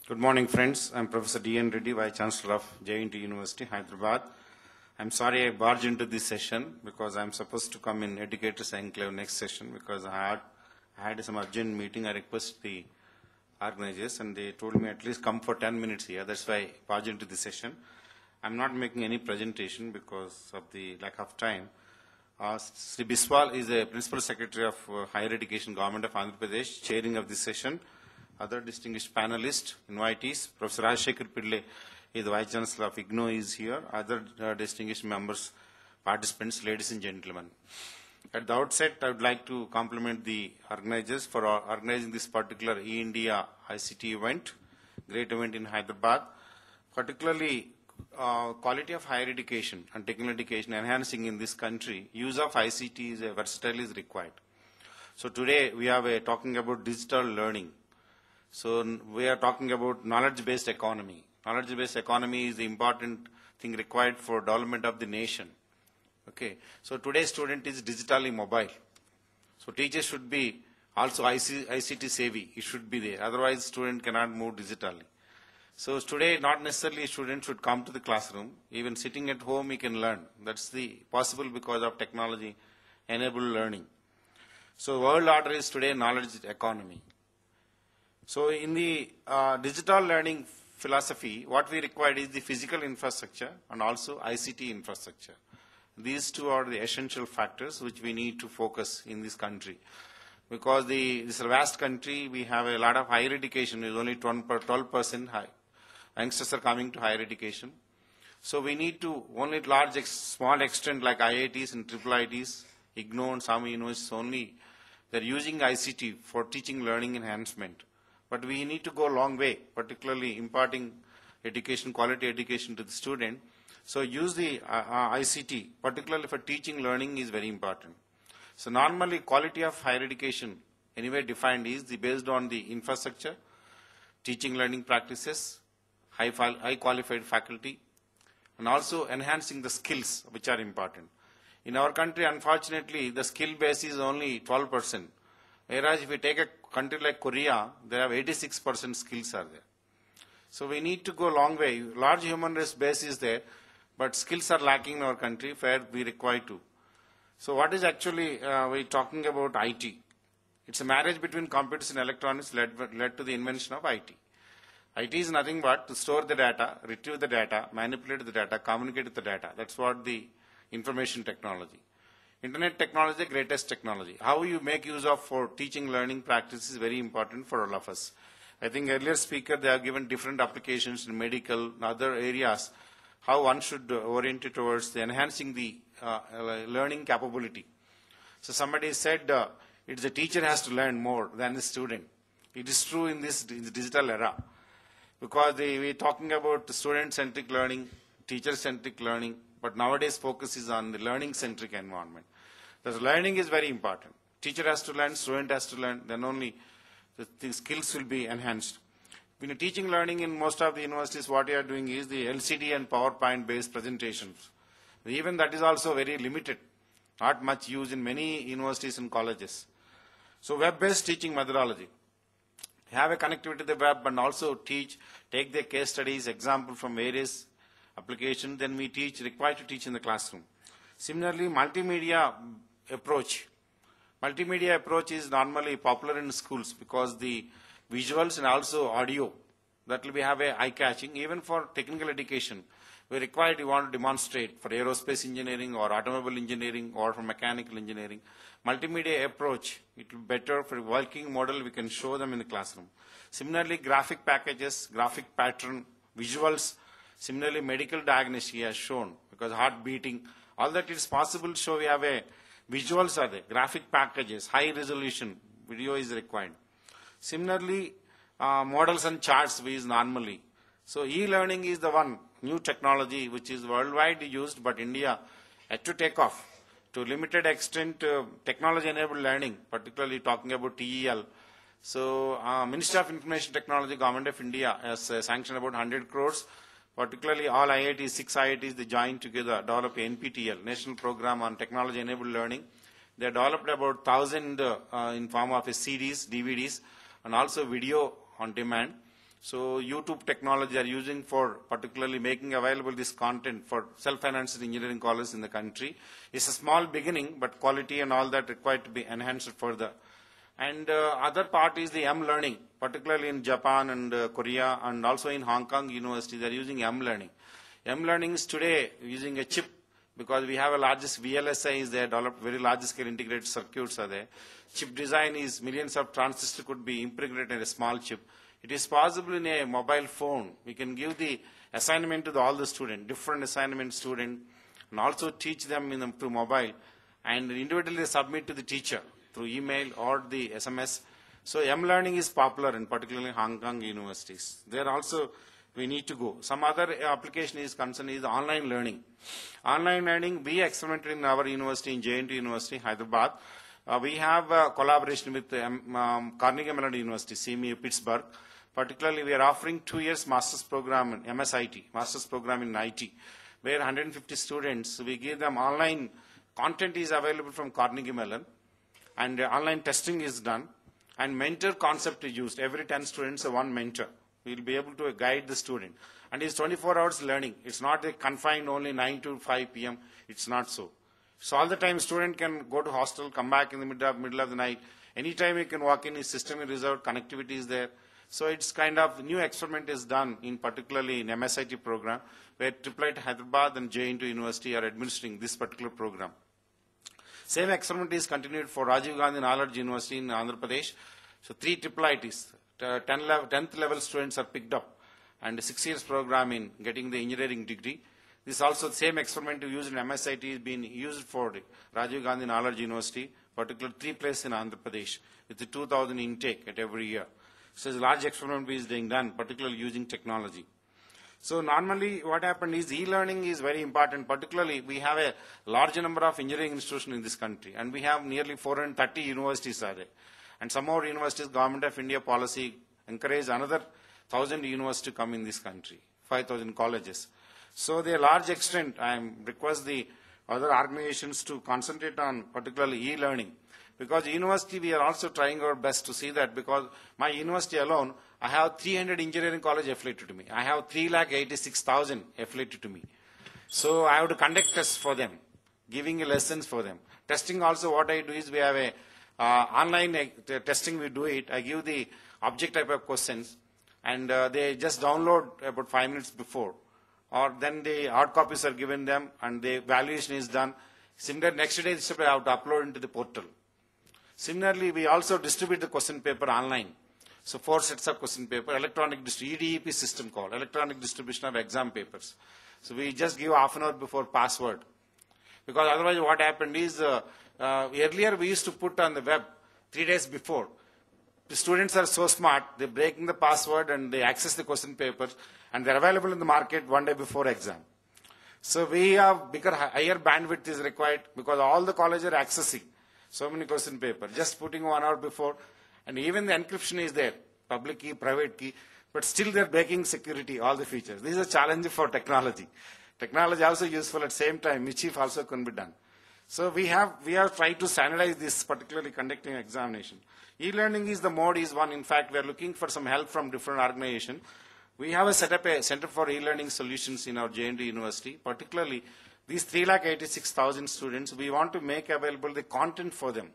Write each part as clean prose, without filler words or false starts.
Good morning, friends. I'm Professor D.N. Reddy, Vice Chancellor of JNT University, Hyderabad. I'm sorry I barged into this session because I'm supposed to come in Educators Enclave next session because I had some urgent meeting. I requested the organizers and they told me at least come for 10 minutes here. That's why I barged into this session. I'm not making any presentation because of the lack of time. Sri Biswal is the Principal Secretary of Higher Education, Government of Andhra Pradesh, chairing of this session. Other distinguished panelists, invitees, Professor Rajshekhar Pillai is the Vice Chancellor of IGNO is here. Other distinguished members, participants, ladies and gentlemen. At the outset, I would like to compliment the organizers for organizing this particular eINDIA ICT event, great event in Hyderabad. Particularly, quality of higher education and technical education enhancing in this country, use of ICT is versatile is required. So today we are talking about digital learning. So we are talking about knowledge-based economy. Knowledge-based economy is the important thing required for development of the nation. Okay. So today's student is digitally mobile. So teachers should be also ICT savvy. It should be there. Otherwise, student cannot move digitally. So today, not necessarily a student should come to the classroom. Even sitting at home, he can learn. That's the possible because of technology-enabled learning. So world order is today knowledge economy. So in the digital learning philosophy, what we require is the physical infrastructure and also ICT infrastructure. These two are the essential factors which we need to focus in this country. Because this vast country, we have a lot of higher education, is only 12% high. Youngsters are coming to higher education. So we need to, only small extent like IITs and IIITs, IGNO and some universities only, they're using ICT for teaching learning enhancement. But we need to go a long way, particularly imparting education, quality education to the student. So use the ICT, particularly for teaching learning is very important. So normally quality of higher education, anyway defined is based on the infrastructure, teaching learning practices, high qualified faculty, and also enhancing the skills which are important. In our country, unfortunately, the skill base is only 12%. Whereas if we take a country like Korea, they have 86% skills are there. So we need to go a long way. Large human resource base is there, but skills are lacking in our country where we require to. So what is actually we're talking about IT? It's a marriage between computers and electronics led to the invention of IT. IT is nothing but to store the data, retrieve the data, manipulate the data, communicate with the data. That's what the information technology. Internet technology is the greatest technology. How you make use of for teaching learning practice is very important for all of us. I think earlier speaker, they have given different applications in medical and other areas, how one should orient it towards the enhancing the learning capability. So somebody said it's the teacher has to learn more than the student. It is true in this digital era because we're talking about student-centric learning, teacher-centric learning, but nowadays focus is on the learning-centric environment. The learning is very important. Teacher has to learn, student has to learn, then only the skills will be enhanced. When you're teaching learning in most of the universities, what you are doing is the LCD and PowerPoint-based presentations. Even that is also very limited, not much used in many universities and colleges. So web-based teaching methodology. Have a connectivity to the web and also take the case studies, example from various applications, then we require to teach in the classroom. Similarly, multimedia approach. Multimedia approach is normally popular in schools because the visuals and also audio, that will have a eye-catching. Even for technical education, we require you want to demonstrate for aerospace engineering or automobile engineering or for mechanical engineering. Multimedia approach, it will be better for working model, we can show them in the classroom. Similarly, graphic packages, graphic pattern, visuals. Similarly, medical diagnosis he has shown because heart beating, all that is possible to show we have a visuals are there, graphic packages, high resolution, video is required. Similarly, models and charts we use normally. So e-learning is the one new technology which is worldwide used, but India had to take off to limited extent technology-enabled learning, particularly talking about TEL. So Ministry of Information Technology, Government of India has sanctioned about 100 crores. Particularly all IITs, 6 IITs, they joined together, develop NPTEL, National Program on Technology-Enabled Learning. They developed about 1,000 in form of CDs, DVDs, and also video on demand. So YouTube technology they are using for particularly making available this content for self-financed engineering colleges in the country. It's a small beginning, but quality and all that required to be enhanced further. And other part is the M-learning, particularly in Japan and Korea and also in Hong Kong University, they are using M-learning. M-learning is today using a chip because we have a largest VLSI is there, developed very large scale integrated circuits are there. Chip design is millions of transistors could be impregnated in a small chip. It is possible in a mobile phone. We can give the assignment to all the students, different assignment student, and also teach them through mobile and individually submit to the teacher through email or the SMS. So M-learning is popular in particularly Hong Kong universities. There also we need to go. Some other application is concerned is online learning. Online learning, we experimented in our university, in JNT University, Hyderabad. We have a collaboration with Carnegie Mellon University, CMU, Pittsburgh. Particularly, we are offering 2 years master's program in MSIT, master's program in IT, where 150 students, we give them online content is available from Carnegie Mellon, and online testing is done, and mentor concept is used. Every 10 students, one mentor. We will be able to guide the student. And it's 24 hours learning. It's not confined only 9 to 5 p.m. It's not so. So all the time student can go to hostel, come back in the middle of the night. Anytime he can walk in, his system is reserved, connectivity is there. So it's kind of new experiment is done in particularly in MSIT program where IIIT Hyderabad and JNT University are administering this particular program. Same experiment is continued for Rajiv Gandhi Knowledge University in Andhra Pradesh. So 3 IIITs. 10th level students are picked up and 6 years program in getting the engineering degree. This also the same experiment used in MSIT is being used for Rajiv Gandhi Knowledge University, particularly 3 places in Andhra Pradesh with the 2,000 intake at every year. So a large experiment is being done, particularly using technology. So normally what happened is e-learning is very important, particularly we have a large number of engineering institutions in this country and we have nearly 430 universities are there. And some more universities, Government of India policy encourage another 1,000 universities to come in this country, 5,000 colleges. So to a large extent, I request the other organizations to concentrate on particularly e-learning. Because university, we are also trying our best to see that because my university alone, I have 300 engineering college affiliated to me. I have 386,000 affiliated to me. So I have to conduct tests for them, giving lessons for them. Testing also what I do is we have a online testing we do it. I give the object type of questions and they just download about 5 minutes before. Or then the hard copies are given them and the evaluation is done. Similar next day I have to upload into the portal. Similarly, we also distribute the question paper online. So 4 sets of question paper, electronic EDEP system called, electronic distribution of exam papers. So we just give half an hour before password. Because otherwise what happened is, earlier we used to put on the web 3 days before. The students are so smart, they're breaking the password and they access the question papers and they're available in the market 1 day before exam. So we have higher bandwidth is required because all the colleges are accessing so many question papers, just putting 1 hour before, and even the encryption is there, public key, private key, but still they're breaking security, all the features. This is a challenge for technology. Technology also useful at the same time, mischief also can be done. So we have tried to standardize this, particularly conducting examination. E-learning is the mode is one. In fact, we are looking for some help from different organizations. We have set up a Center for E-learning Solutions in our JNT University, particularly these 386,000 students, we want to make available the content for them.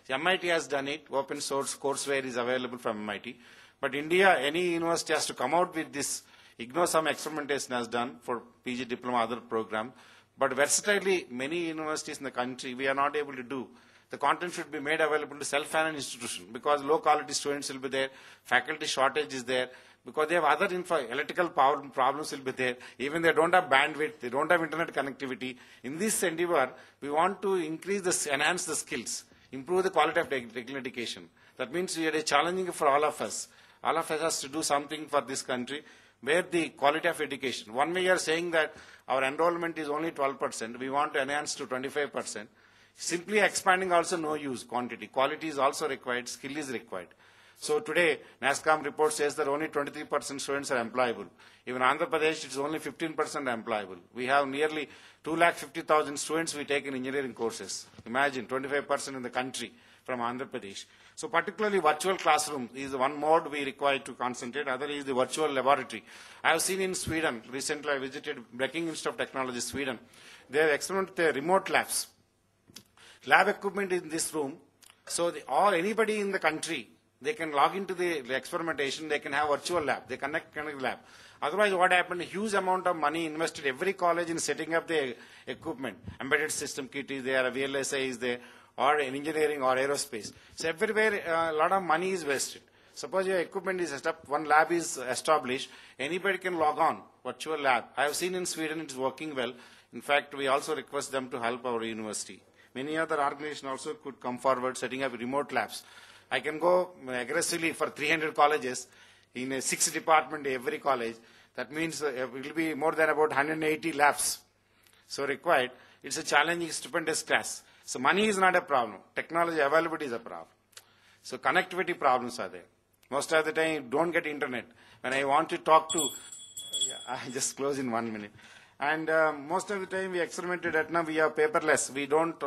The MIT has done it, open source courseware is available from MIT. But India, any university has to come out with this. IGNOU some experimentation has done for PG diploma, other program. But versatilely, many universities in the country, we are not able to do. The content should be made available to self-financed institutions because low quality students will be there, faculty shortage is there, because they have other electrical power problems will be there. Even they don't have bandwidth, they don't have internet connectivity. In this endeavor, we want to enhance the skills, improve the quality of technical education. That means it is challenging for all of us. All of us has to do something for this country where the quality of education. One way you are saying that our enrollment is only 12%, we want to enhance to 25%. Simply expanding also no use quantity. Quality is also required, skill is required. So today, NASSCOM report says that only 23% students are employable. Even Andhra Pradesh, it's only 15% employable. We have nearly 250,000 students we take in engineering courses. Imagine, 25% in the country. from Andhra Pradesh. So particularly virtual classroom is one mode we require to concentrate. Other is the virtual laboratory. I have seen in Sweden, recently I visited Breaking Institute of Technology, Sweden. They have experimented with remote labs. Lab equipment in this room, so or anybody in the country, they can log into the experimentation, they can have virtual lab, they connect the lab. Otherwise, what happened, a huge amount of money invested every college in setting up the equipment. Embedded system kit is there, a VLSI is there, or engineering or aerospace. So everywhere, a lot of money is wasted. Suppose your equipment is set up, one lab is established, anybody can log on, virtual lab. I have seen in Sweden it is working well. In fact, we also request them to help our university. Many other organizations also could come forward setting up remote labs. I can go aggressively for 300 colleges in a 6 department every college. That means it will be more than about 180 labs. So required. It's a challenging, stupendous class. So money is not a problem. Technology availability is a problem. So connectivity problems are there. Most of the time you don't get internet. When I want to talk to, I just close in 1 minute. And most of the time we experimented at now, we are paperless. We don't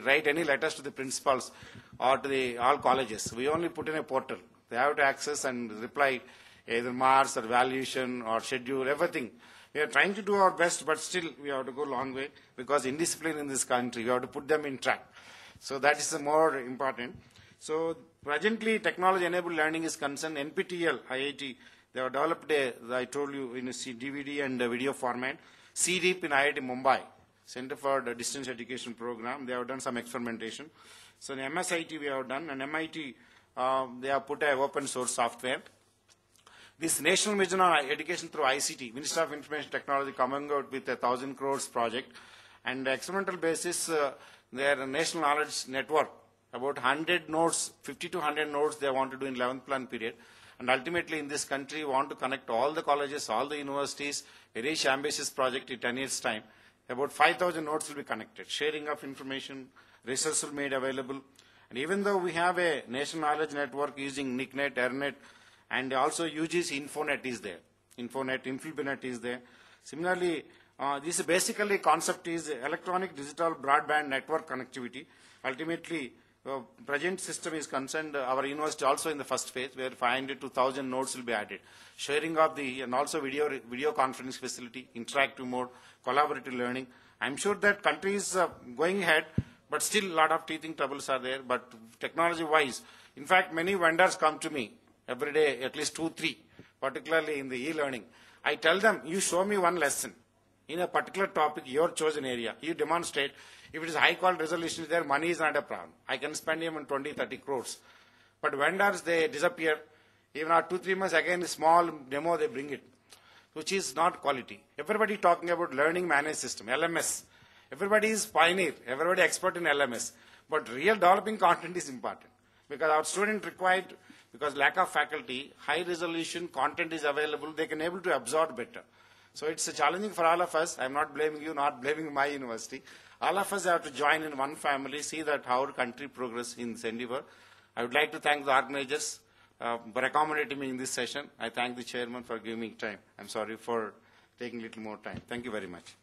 write any letters to the principals or to all colleges. We only put in a portal. They have to access and reply either marks or valuation or schedule, everything. We are trying to do our best, but still we have to go a long way because indiscipline in this country, we have to put them in track. So that is more important. So presently technology-enabled learning is concerned. NPTEL, IIT, they have developed I told you, in a DVD and a video format. CDEEP in IIT Mumbai, Center for the Distance Education Program, they have done some experimentation. So in MSIT we have done, and MIT, they have put an open source software. This National Mission on Education through ICT, Ministry of Information Technology, coming out with a 1,000 crores project. And experimental basis, their National Knowledge Network, about 100 nodes, 50 to 100 nodes they want to do in 11th plan period. And ultimately in this country, we want to connect all the colleges, all the universities, a very ambitious project in 10 years' time. About 5,000 nodes will be connected. Sharing of information, resources will be made available. And even though we have a national knowledge network using NICNet, ERNet, and also UG's Infonet is there. Infonet, Infonet is there. Similarly, this basically concept is electronic digital broadband network connectivity. Ultimately, present system is concerned, our university also in the first phase where 500 to 1,000 nodes will be added. Sharing of and also video conference facility, interactive mode, collaborative learning. I'm sure that country is going ahead, but still a lot of teething troubles are there. But technology-wise, in fact, many vendors come to me every day, at least 2, 3, particularly in the e-learning. I tell them, you show me one lesson in a particular topic, your chosen area. You demonstrate. If it is high quality resolution, their money is not a problem. I can spend even 20, 30 crores. But vendors, they disappear. Even after 2, 3 months, again, a small demo, they bring it, which is not quality. Everybody talking about learning managed system, LMS. Everybody is pioneer. Everybody expert in LMS. But real developing content is important. Because our student required, because lack of faculty, high resolution content is available, they can able to absorb better. So it's challenging for all of us. I'm not blaming you, not blaming my university. All of us have to join in one family, see that how our country progress in this endeavor. I would like to thank the organizers for accommodating me in this session. I thank the chairman for giving me time. I'm sorry for taking a little more time. Thank you very much.